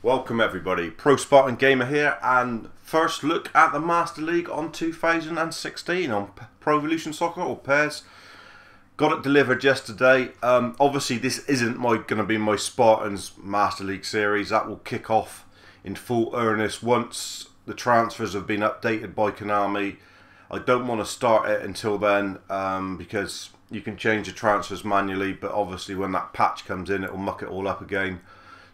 Welcome everybody, ProSpartanGamer here, and first look at the Master League on 2016 on Pro Evolution Soccer, or PES. Got it delivered yesterday. Obviously this isn't going to be my Spartans Master League series. That will kick off in full earnest once the transfers have been updated by Konami. I don't want to start it until then because you can change the transfers manually, but obviously when that patch comes in it will muck it all up again.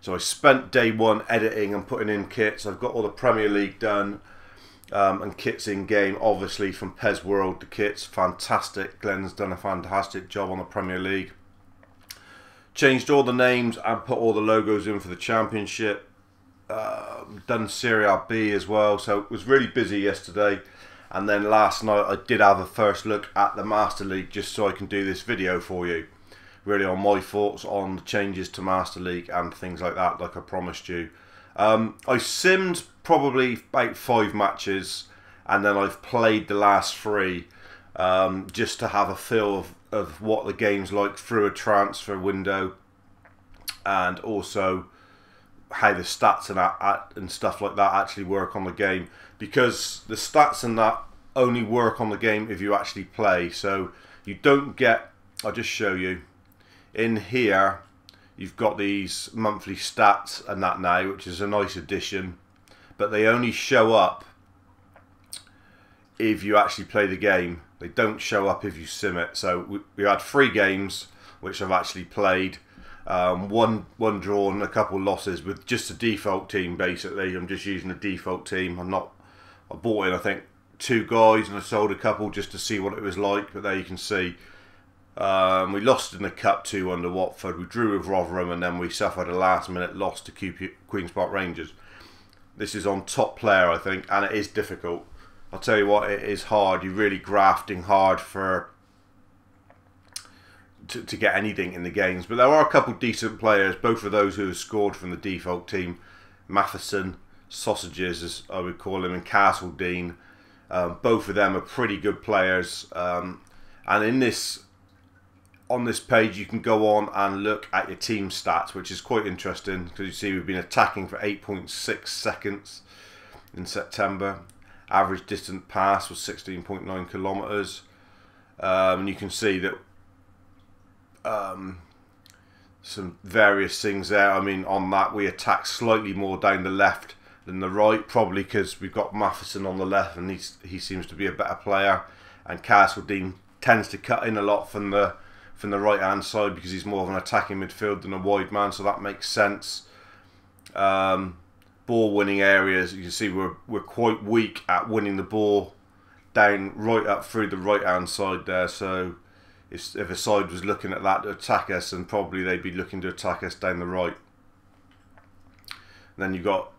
So I spent day one editing and putting in kits. I've got all the Premier League done and kits in game, obviously from PES World. The kits, fantastic. Glenn's done a fantastic job on the Premier League. Changed all the names and put all the logos in for the Championship. Done Serie B as well, so it was really busy yesterday. And then last night I did have a first look at the Master League just so I can do this video for you. Really on my thoughts on the changes to Master League and things like that, like I promised you. I simmed probably about 5 matches and then I've played the last 3 just to have a feel of what the game's like through a transfer window, and also how the stats and stuff like that actually work on the game, because the stats and that only work on the game if you actually play. So you don't get, I'll just show you in here, you've got these monthly stats and that now, which is a nice addition, but they only show up if you actually play the game. They don't show up if you sim it. So we had 3 games which I've actually played. One draw and a couple losses with just a default team. Basically, I'm just using a default team. I bought in I think 2 guys and I sold a couple just to see what it was like. But there you can see we lost in the Cup 2 under Watford. We drew with Rotherham and then we suffered a last-minute loss to Queen's Park Rangers. This is on top player, I think, and it is difficult. I'll tell you what, it is hard. You're really grafting hard to get anything in the games, but there are a couple decent players, both of those who have scored from the default team. Matheson, Sausages as I would call him, and Castledine. Both of them are pretty good players, and on this page you can go on and look at your team stats, which is quite interesting because you see we've been attacking for 8.6 seconds in September. Average distance pass was 16.9 kilometers, and you can see that some various things there. I mean, on that we attack slightly more down the left than the right, probably because we've got Matheson on the left and he seems to be a better player, and Castledine tends to cut in a lot from the right hand side because he's more of an attacking midfield than a wide man, so that makes sense. Ball winning areas, you can see we're quite weak at winning the ball down right up through the right hand side there. So if a side was looking at that to attack us, then probably they'd be looking to attack us down the right. And then you've got,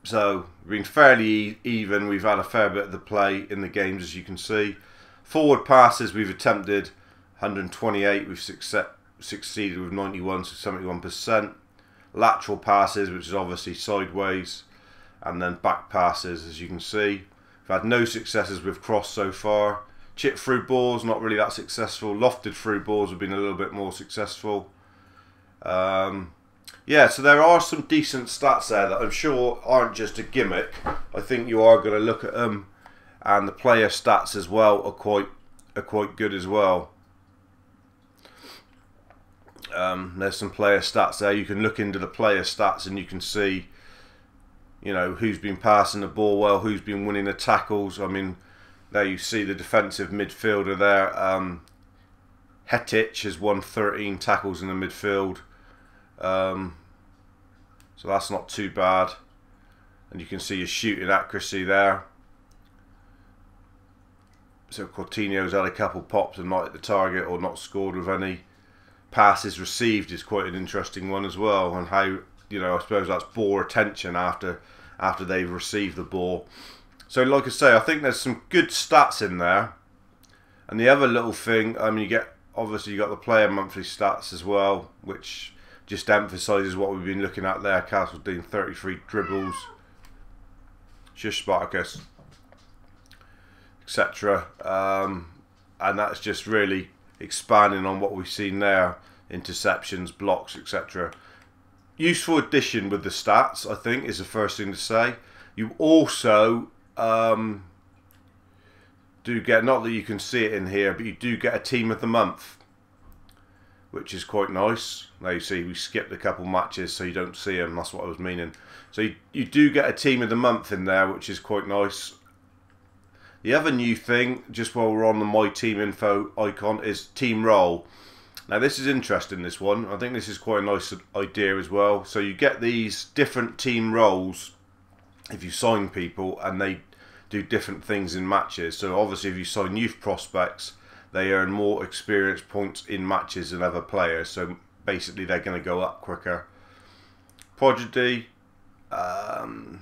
so we've been fairly even. We've had a fair bit of the play in the games, as you can see. Forward passes we've attempted 128, we've succeeded with 91, so 71%. Lateral passes, which is obviously sideways, and then back passes, as you can see. We've had no successes with cross so far. Chip through balls, not really that successful. Lofted through balls have been a little bit more successful. Yeah, so there are some decent stats there that I'm sure aren't just a gimmick. I think you are going to look at them, and the player stats as well are quite good as well. There's some player stats there. You can look into the player stats and you can see, you know, who's been passing the ball well, who's been winning the tackles. I mean, there you see the defensive midfielder there. Hetic has won 13 tackles in the midfield, so that's not too bad. And you can see his shooting accuracy there. So Coutinho's had a couple pops and not hit the target or not scored with any. Passes received is quite an interesting one as well, and how, you know, I suppose that's ball retention after they've received the ball. So like I say, I think there's some good stats in there. And the other little thing, I mean, obviously you got the player monthly stats as well, which just emphasises what we've been looking at there. Castledine 33 dribbles, Shush Spartacus, etc. And that's just really expanding on what we've seen there, interceptions, blocks, etc. useful addition with the stats, I think, is the first thing to say. You also do get, not that you can see it in here, but you do get a team of the month, which is quite nice. Now you see we skipped a couple matches so you don't see them, that's what I was meaning. So you do get a team of the month in there, which is quite nice. The other new thing, just while we're on the My Team Info icon, is Team Role. Now this is interesting, this one. I think this is quite a nice idea as well. So you get these different team roles if you sign people, and they do different things in matches. So obviously if you sign youth prospects, they earn more experience points in matches than other players. So basically they're going to go up quicker. Prodigy will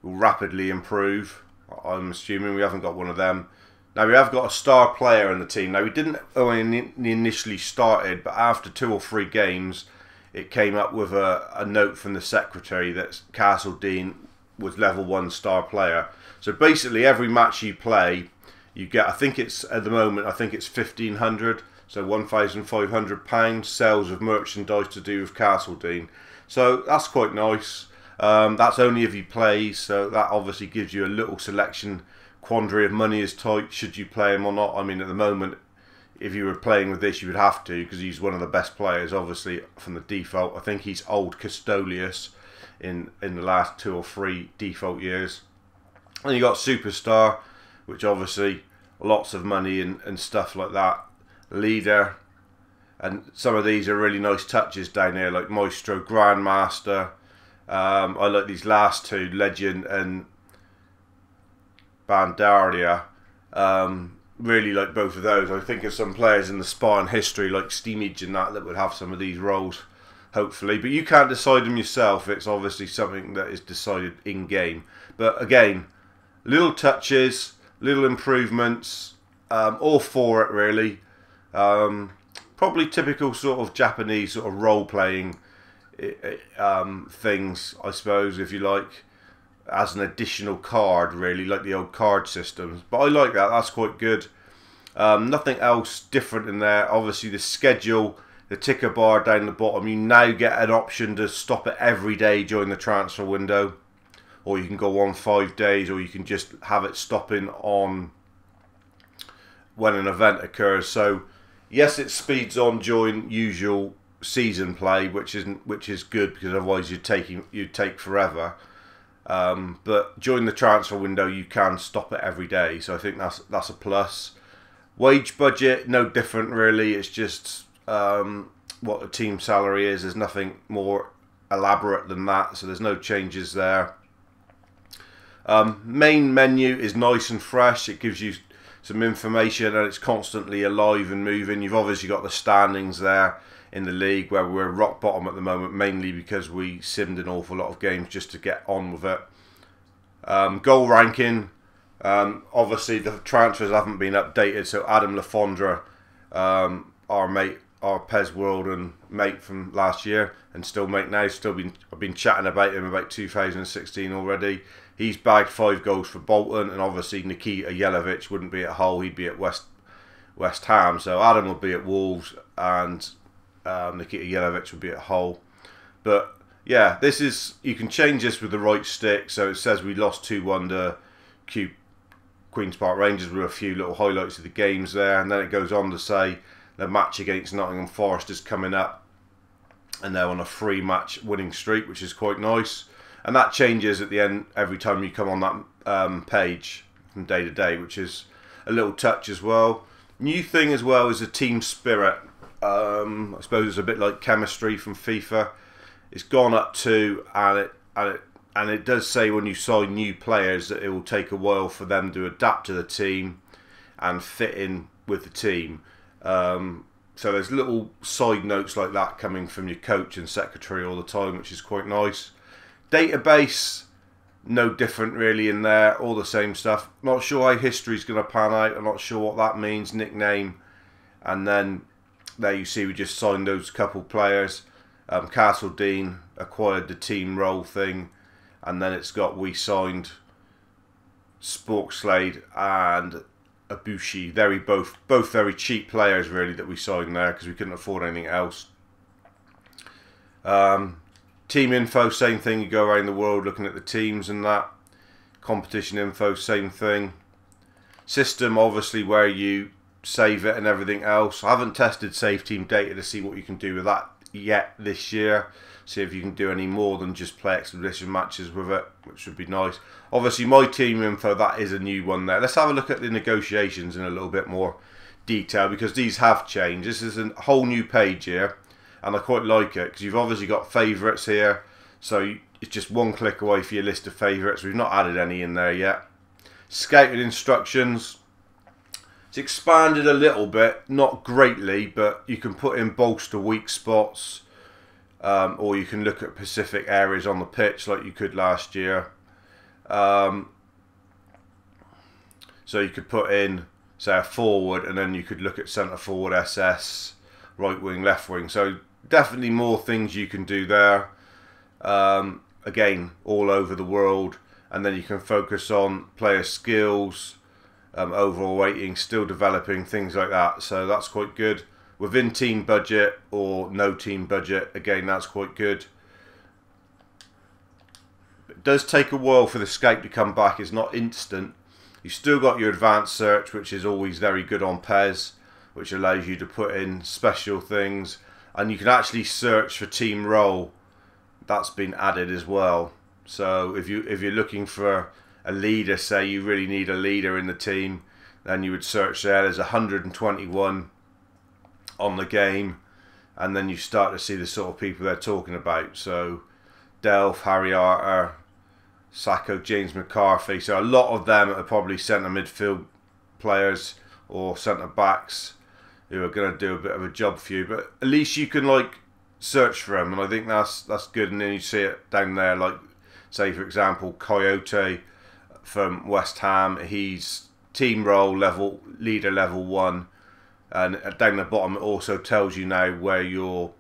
rapidly improve. I'm assuming we haven't got one of them. Now we have got a star player in the team. Now we didn't when he initially started, but after 2 or 3 games, it came up with a note from the secretary that Castle Dean was level 1 star player. So basically every match you play, you get, I think it's at the moment, I think it's 1,500, so £1,500 sales of merchandise to do with Castle Dean. So that's quite nice. That's only if you play, so that obviously gives you a little selection. Quandary of money is tight, should you play him or not? I mean, at the moment, if you were playing with this, you would have to, because he's one of the best players, obviously, from the default. I think he's old Custodius in the last 2 or 3 default years. And you got Superstar, which obviously, lots of money and stuff like that. Leader, and some of these are really nice touches down here, like Maestro, Grandmaster. I like these last 2, Legend and Bandaria. Really like both of those. I think of some players in the Spartan history, like Steamage and that would have some of these roles, hopefully. But you can't decide them yourself. It's obviously something that is decided in-game. But again, little touches, little improvements, all for it, really. Probably typical sort of Japanese sort of role-playing things, I suppose, if you like, as an additional card, really, like the old card systems. But I like that, that's quite good. Nothing else different in there. Obviously the schedule, the ticker bar down the bottom, you now get an option to stop it every day during the transfer window, or you can go on 5 days, or you can just have it stopping on when an event occurs. So yes, it speeds on during usual season play, which is good, because otherwise you'd take forever. But during the transfer window, you can stop it every day, so I think that's a plus. Wage budget, no different really. It's just what the team salary is. There's nothing more elaborate than that, so there's no changes there. Main menu is nice and fresh. It gives you some information, and it's constantly alive and moving. You've obviously got the standings there in the league, where we're rock bottom at the moment, mainly because we simmed an awful lot of games just to get on with it. Goal ranking, obviously the transfers haven't been updated, so Adam Lafondra, our mate, our PES World and mate from last year, and still mate now, I've been chatting about him about 2016 already. He's bagged 5 goals for Bolton, and obviously Nikita Jelavic wouldn't be at Hull, he'd be at West Ham, so Adam will be at Wolves, and Nikita Jelavic would be at Hull. But yeah, this is, you can change this with the right stick. So it says we lost 2-1 to Queen's Park Rangers, with a few little highlights of the games there, and then it goes on to say the match against Nottingham Forest is coming up, and they're on a 3-match winning streak, which is quite nice. And that changes at the end every time you come on that page from day to day, which is a little touch as well. New thing as well is the team spirit. I suppose it's a bit like chemistry from FIFA. It's gone up to, and it does say when you sign new players that it will take a while for them to adapt to the team and fit in with the team. So there's little side notes like that coming from your coach and secretary all the time, which is quite nice. Database, no different really in there, all the same stuff. Not sure how history's going to pan out. I'm not sure what that means. Nickname, and then there you see we just signed those couple players. Castle Dean acquired the team role thing, and then it's got we signed Sporkslade and Ibushi. Both very cheap players really that we signed there, because we couldn't afford anything else. Team info, same thing. You go around the world looking at the teams and that. Competition info, same thing. System, obviously, where you save it and everything else. I haven't tested save team data to see what you can do with that yet this year. See if you can do any more than just play expedition matches with it, which would be nice. Obviously, my team info, that is a new one there. Let's have a look at the negotiations in a little bit more detail, because these have changed. This is a whole new page here, and I quite like it because you've obviously got favourites here, so it's just one click away for your list of favourites. We've not added any in there yet. Scouting instructions. It's expanded a little bit, not greatly, but you can put in bolster weak spots, or you can look at specific areas on the pitch like you could last year. So you could put in, say, a forward, and then you could look at centre forward, SS, right wing, left wing. So definitely more things you can do there. Again, all over the world, and then you can focus on player skills, overall rating, still developing, things like that. So that's quite good. Within team budget or no team budget, again, that's quite good. It does take a while for the scout to come back. It's not instant. You've still got your advanced search, which is always very good on PES, which allows you to put in special things, and you can actually search for team role. That's been added as well. So if you're looking for a leader, say you really need a leader in the team, then you would search there. There's 121 on the game, and then you start to see the sort of people they're talking about. So Delph, Harry Arter, Sacco, James McCarthy. So a lot of them are probably centre midfield players or centre backs who are going to do a bit of a job for you. But at least you can like search for them, and I think that's good. And then you see it down there, like say for example Coyote from West Ham. He's team role level leader level 1, and down the bottom it also tells you now where your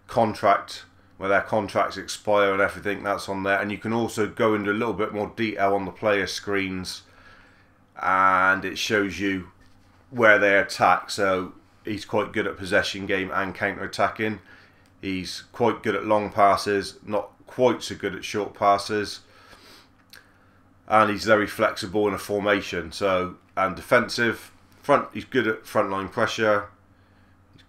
contract, where their contracts expire and everything. That's on there, and you can also go into a little bit more detail on the player screens, and it shows you where they attack. So he's quite good at possession game and counter attacking. He's quite good at long passes, not quite so good at short passes, and he's very flexible in a formation. So, and defensive front, he's good at frontline pressure, he's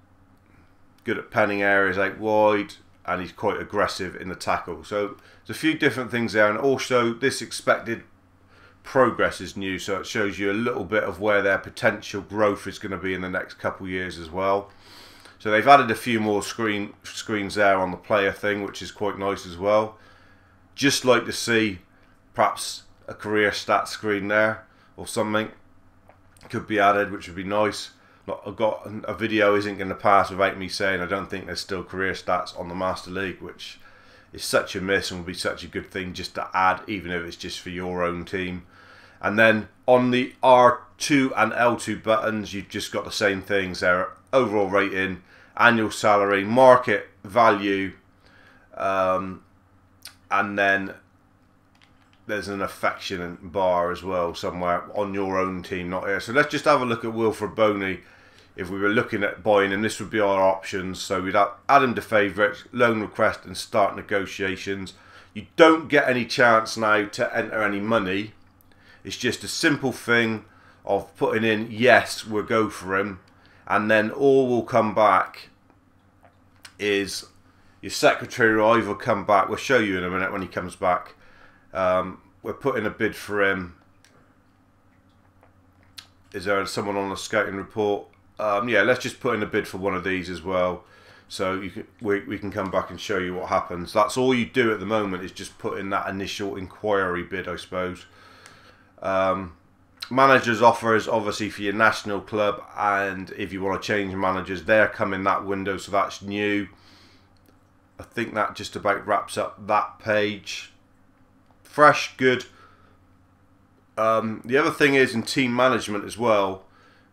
good at penning areas out wide, and he's quite aggressive in the tackle. So there's a few different things there, and also this expected progress is new, so it shows you a little bit of where their potential growth is going to be in the next couple of years as well. So they've added a few more screens there on the player thing, which is quite nice as well. Just like to see perhaps a career stats screen there or something could be added, which would be nice. I've got a video isn't going to pass without me saying I don't think there's still career stats on the Master League, which is such a miss and would be such a good thing just to add, even if it's just for your own team. And then on the R2 and L2 buttons, you've just got the same things there: overall rating, annual salary, market value, and then there's an affection bar as well somewhere on your own team, not here. So let's just have a look at Wilfred Boney. If we were looking at buying him, this would be our options. So we'd add him to favourites, loan request, and start negotiations. You don't get any chance now to enter any money. It's just a simple thing of putting in, yes, we'll go for him. And then all will come back is your secretary will either come back. We'll show you in a minute when he comes back. We're putting a bid for him. Is there someone on the scouting report? Yeah, let's just put in a bid for one of these as well. So we can come back and show you what happens. That's all you do at the moment, is just put in that initial inquiry bid, I suppose. Managers offers, obviously for your national club, and if you want to change managers, they're coming that window, so that's new. I think that just about wraps up that page. Fresh, good. The other thing is in team management as well,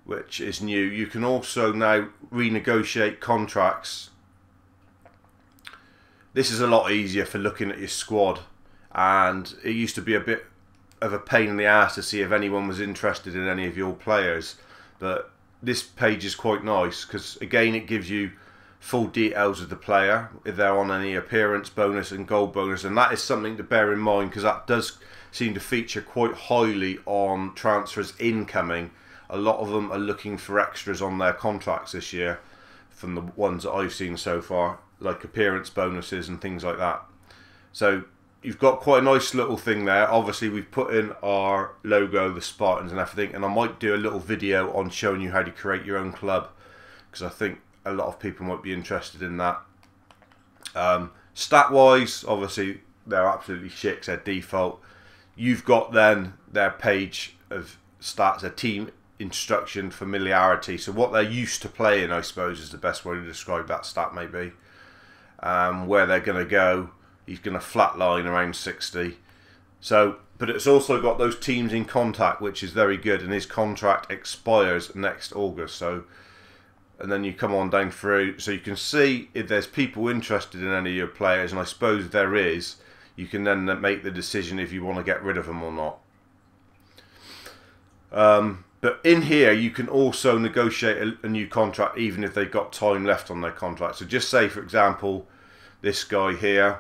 which is new. You can also now renegotiate contracts. This is a lot easier for looking at your squad, and it used to be a bit of a pain in the ass to see if anyone was interested in any of your players, but this page is quite nice because again it gives you full details of the player, if they're on any appearance bonus and goal bonus, and that is something to bear in mind because that does seem to feature quite highly on transfers incoming. A lot of them are looking for extras on their contracts this year, from the ones that I've seen so far, like appearance bonuses and things like that. So you've got quite a nice little thing there. Obviously we've put in our logo, the Spartans and everything, and I might do a little video on showing you how to create your own club, because I think a lot of people might be interested in that. Stat wise, obviously they're absolutely shit 'cause they're default. You've got then their page of stats, their team instruction, familiarity, so what they're used to playing, I suppose, is the best way to describe that stat maybe. Where they're going to go, he's going to flatline around 60. So, but it's also got those teams in contact, which is very good, and his contract expires next August. So, and then you come on down through, so you can see if there's people interested in any of your players, and I suppose there is, you can then make the decision if you want to get rid of them or not. But in here, you can also negotiate a new contract even if they've got time left on their contract. So just say, for example, this guy here,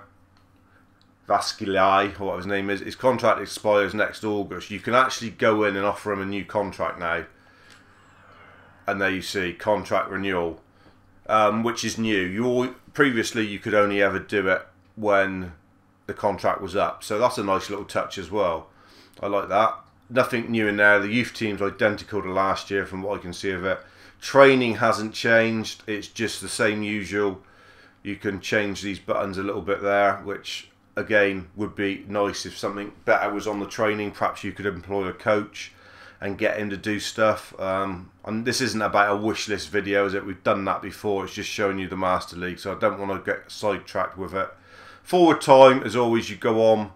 Vasquilai, or what his name is, his contract expires next August. You can actually go in and offer him a new contract now. And there you see, contract renewal, which is new. Previously, you could only ever do it when the contract was up. So that's a nice little touch as well. I like that. Nothing new in there. The youth team's identical to last year from what I can see of it. Training hasn't changed. It's just the same usual. You can change these buttons a little bit there, which again would be nice if something better was on the training. Perhaps you could employ a coach and get him to do stuff. And this isn't about a wish list video, is it? We've done that before. It's just showing you the Master League, so I don't want to get sidetracked with it. Forward time, as always, you go on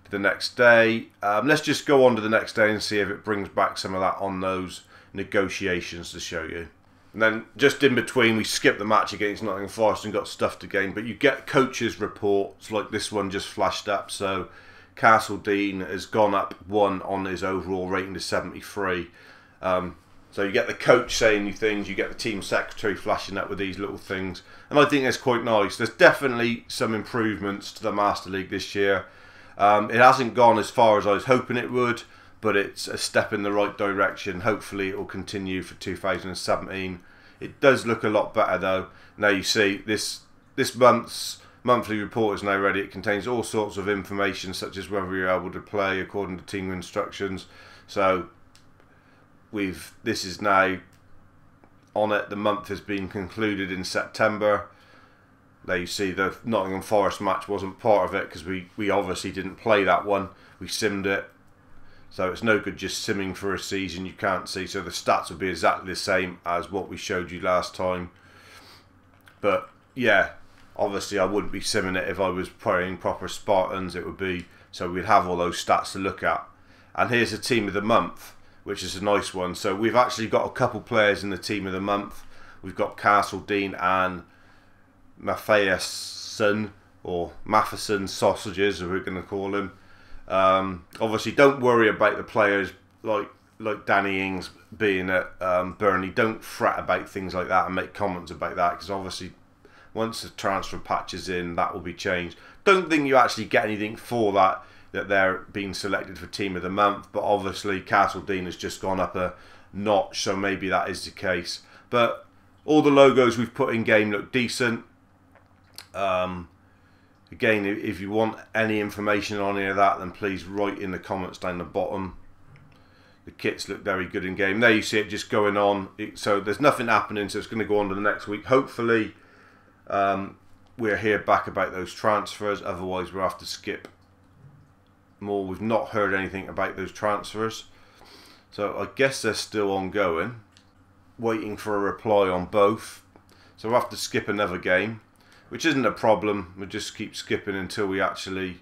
to the next day. Let's just go on to the next day and see if it brings back some of that on those negotiations to show you. And then just in between, we skipped the match against Nottingham Forest and got stuff to gain, but you get coaches' reports like this one just flashed up. So Castledine has gone up 1 on his overall rating to 73. So you get the coach saying you things, you get the team secretary flashing up with these little things, and I think it's quite nice. There's definitely some improvements to the Master League this year. It hasn't gone as far as I was hoping it would, but it's a step in the right direction. Hopefully it will continue for 2017. It does look a lot better though. Now you see this month's monthly report is now ready. It contains all sorts of information such as whether you're able to play according to team instructions. So this is now on it. The month has been concluded in September. There you see the Nottingham Forest match wasn't part of it because we obviously didn't play that one. We simmed it. So it's no good just simming for a season you can't see. So the stats will be exactly the same as what we showed you last time. But yeah, obviously I wouldn't be simming it if I was playing proper Spartans. It would be, so we'd have all those stats to look at. And here's the team of the month, which is a nice one. So we've actually got a couple players in the team of the month. We've got Castledine and Matheson, or Matheson Sausages, as we're going to call him. Obviously, don't worry about the players like Danny Ings being at Burnley. Don't fret about things like that and make comments about that, because obviously once the transfer patch is in, that will be changed. Don't think you actually get anything for that they're being selected for team of the month, but obviously Castledine has just gone up a notch, so maybe that is the case. But all the logos we've put in game look decent. Again, if you want any information on any of that, then please write in the comments down the bottom. The kits look very good in game. There you see it just going on. So there's nothing happening, so it's going to go on to the next week. Hopefully we'll hear back about those transfers. Otherwise we'll have to skip more. We've not heard anything about those transfers. So I guess they're still ongoing. Waiting for a reply on both. So we'll have to skip another game, which isn't a problem. We'll just keep skipping until we actually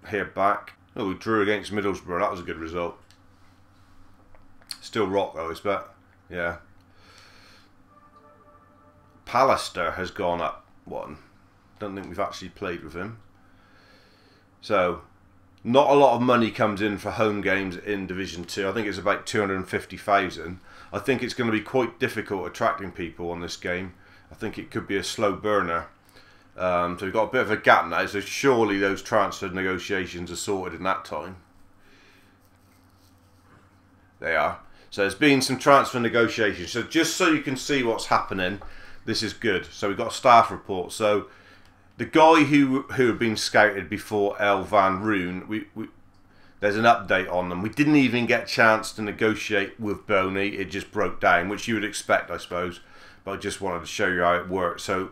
hear back. Oh, we drew against Middlesbrough. That was a good result. Still rock though, I bet. Yeah. Pallister has gone up 1. Don't think we've actually played with him. So, not a lot of money comes in for home games in Division 2. I think it's about 250,000. I think it's going to be quite difficult attracting people on this game. I think it could be a slow burner. So we've got a bit of a gap now, so surely those transfer negotiations are sorted in that time. They are. So there's been some transfer negotiations. So just so you can see what's happening, this is good. So we've got a staff report. So the guy who had been scouted before El Van Roon, there's an update on them. We didn't even get a chance to negotiate with Boney. It just broke down, which you would expect, I suppose. But I just wanted to show you how it works. So,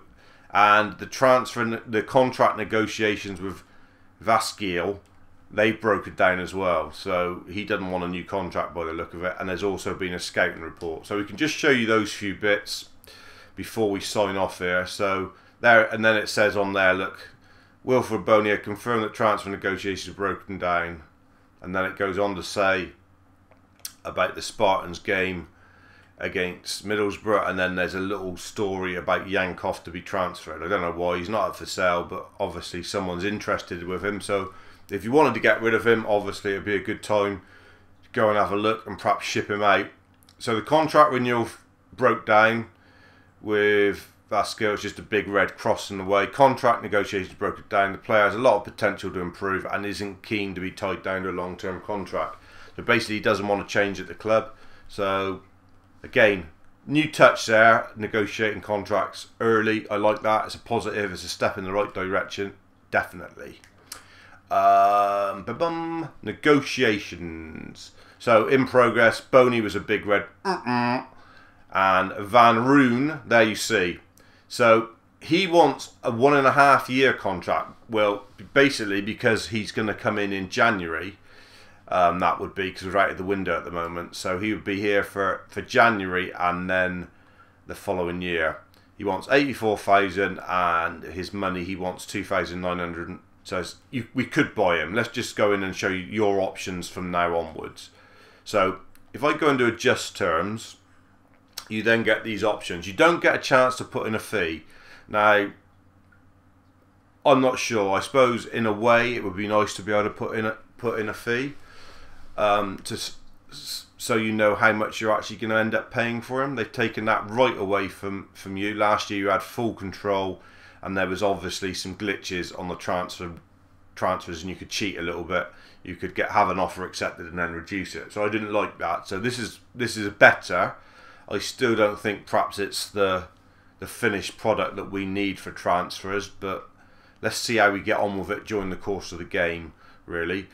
and the contract negotiations with Vasquille, they've broken down as well. So he doesn't want a new contract by the look of it. And there's also been a scouting report. So we can just show you those few bits before we sign off here. So there, and then it says on there, look, Wilfred Boney confirmed that transfer negotiations are broken down. And then it goes on to say about the Spartans game against Middlesbrough, and then there's a little story about Yankov to be transferred. I don't know why, he's not up for sale, but obviously someone's interested with him. So if you wanted to get rid of him, obviously it'd be a good time to go and have a look and perhaps ship him out. So the contract renewal broke down with Vasquille. It's just a big red cross in the way. Contract negotiations broke it down. The player has a lot of potential to improve and isn't keen to be tied down to a long-term contract. So basically he doesn't want to change at the club. So again, new touch there, negotiating contracts early. I like that. It's a positive. It's a step in the right direction. Definitely. Negotiations. So in progress. Boney was a big red. And Van Roon, there you see. So he wants a 1.5 year contract. Well, basically because he's going to come in January. That would be because we're out of the window at the moment. So he would be here for January and then the following year. He wants 84,000 and his money he wants 2,900. So we could buy him. Let's just go in and show you your options from now onwards. So if I go into adjust terms, you then get these options. You don't get a chance to put in a fee. Now, I'm not sure. I suppose in a way it would be nice to be able to put in a fee, so you know how much you're actually going to end up paying for him. They've taken that right away from you. Last year you had full control, and there was obviously some glitches on the transfers, and you could cheat a little bit. You could have an offer accepted and then reduce it. So I didn't like that. So this is better. I still don't think perhaps it's the finished product that we need for transfers, but let's see how we get on with it during the course of the game, really.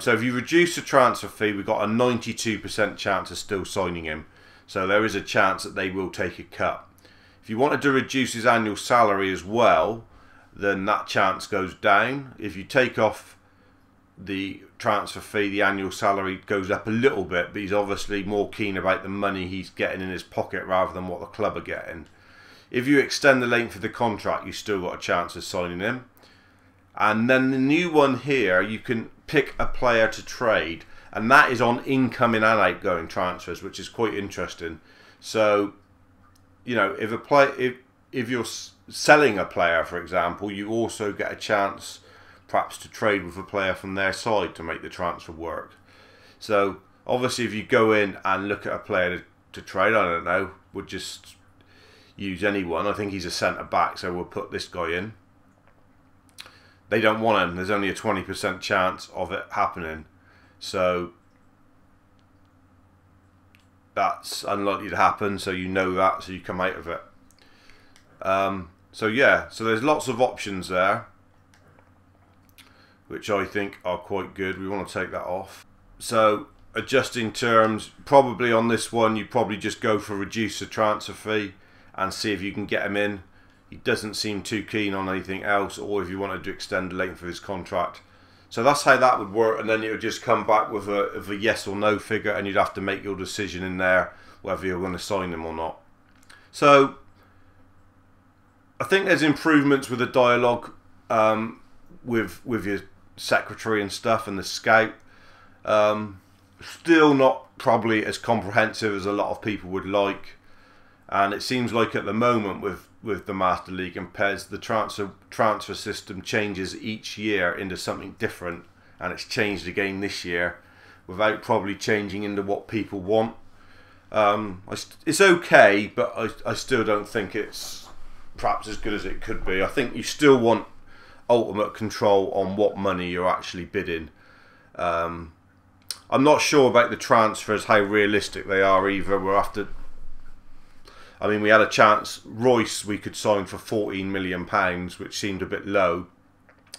So if you reduce the transfer fee, we've got a 92% chance of still signing him. So there is a chance that they will take a cut. If you wanted to reduce his annual salary as well, then that chance goes down. If you take off the transfer fee, the annual salary goes up a little bit, but he's obviously more keen about the money he's getting in his pocket rather than what the club are getting. If you extend the length of the contract, you still got a chance of signing him. And then the new one here, you can pick a player to trade, and that is on incoming and outgoing transfers, which is quite interesting. So, you know, if you're selling a player, for example, you also get a chance perhaps to trade with a player from their side to make the transfer work. So obviously if you go in and look at a player to trade, I don't know, we'll just use anyone. I think he's a centre back, so we'll put this guy in. They don't want him. There's only a 20% chance of it happening. So that's unlikely to happen, so you know that, so you come out of it. So yeah, so there's lots of options there, which I think are quite good. We want to take that off. So adjusting terms, probably on this one you probably just go for reduce the transfer fee and see if you can get him in. He doesn't seem too keen on anything else, or if you wanted to extend the length of his contract. So that's how that would work, and then it would just come back with a yes or no figure, and you'd have to make your decision in there whether you're going to sign him or not. So I think there's improvements with the dialogue with your secretary and stuff and the scout. Still not probably as comprehensive as a lot of people would like, and it seems like at the moment with the Master League and PES, the transfer system changes each year into something different, and it's changed again this year without probably changing into what people want. It's okay, but I still don't think it's perhaps as good as it could be. I think you still want ultimate control on what money you're actually bidding. I'm not sure about the transfers, how realistic they are either. We'll have to... I mean, we had a chance, Royce we could sign for £14 million, which seemed a bit low.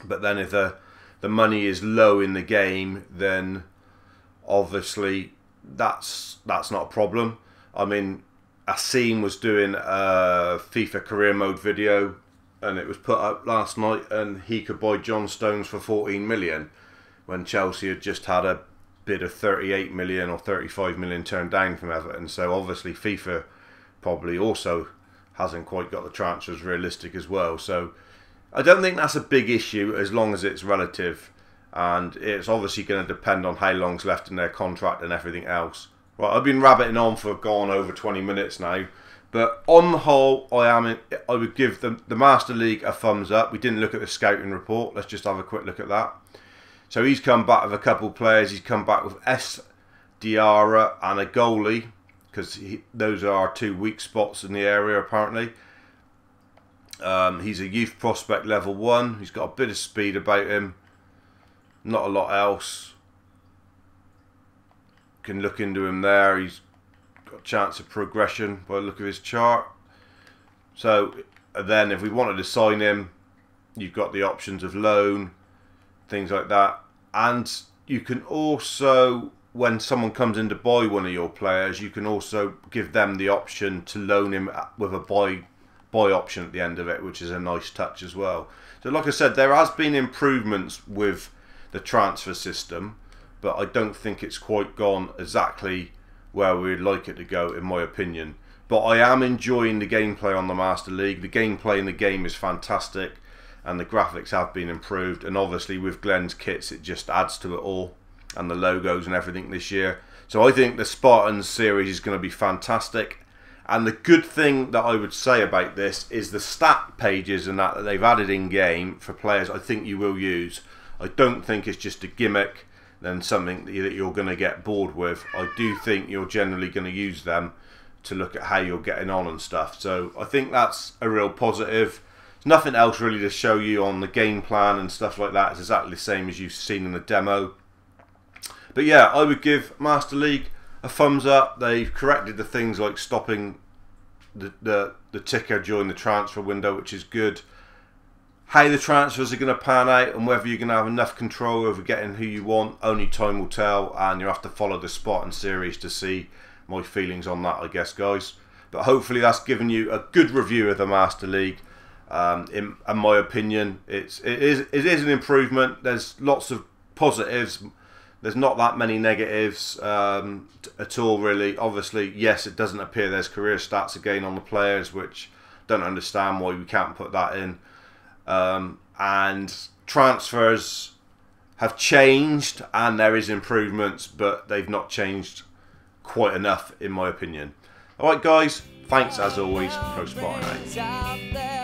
But then if the money is low in the game, then obviously that's not a problem. I mean, Asim was doing a FIFA career mode video, and it was put up last night, and he could buy John Stones for 14 million when Chelsea had just had a bid of 38 million or 35 million turned down from Everton. So obviously FIFA probably also hasn't quite got the transfers realistic as well. So I don't think that's a big issue as long as it's relative, and it's obviously going to depend on how long's left in their contract and everything else. Right, I've been rabbiting on for gone over 20 minutes now, but on the whole, I would give the Master League a thumbs up. We didn't look at the scouting report. Let's just have a quick look at that. So he's come back with a couple of players. He's come back with S. Diarra and a goalie, because those are our two weak spots in the area apparently. He's a youth prospect level 1. He's got a bit of speed about him. Not a lot else. Can look into him there. He's got a chance of progression by the look of his chart. So then if we wanted to sign him, you've got the options of loan, things like that. And you can also, when someone comes in to buy one of your players, you can also give them the option to loan him with a buy option at the end of it, which is a nice touch as well. So like I said, there has been improvements with the transfer system, but I don't think it's quite gone exactly where we'd like it to go, in my opinion. But I am enjoying the gameplay on the Master League. The gameplay in the game is fantastic, and the graphics have been improved. And obviously with Glenn's kits, it just adds to it all, and the logos and everything this year. So I think the Spartans series is going to be fantastic. And the good thing that I would say about this is the stat pages and that they've added in game for players, I think you will use. I don't think it's just a gimmick, then something that you're going to get bored with. I do think you're generally going to use them to look at how you're getting on and stuff. So I think that's a real positive. There's nothing else really to show you on the game plan and stuff like that. It's exactly the same as you've seen in the demo. But yeah, I would give Master League a thumbs up. They've corrected the things like stopping the ticker during the transfer window, which is good. How the transfers are going to pan out and whether you're going to have enough control over getting who you want, only time will tell, and you'll have to follow the Spartan series to see my feelings on that, I guess, guys. But hopefully that's given you a good review of the Master League. In my opinion, it is an improvement. There's lots of positives. There's not that many negatives at all, really. Obviously, yes, it doesn't appear there's career stats again on the players, which I don't understand why we can't put that in. And transfers have changed, and there is improvements, but they've not changed quite enough, in my opinion. Alright, guys, thanks as always. ProSpartan.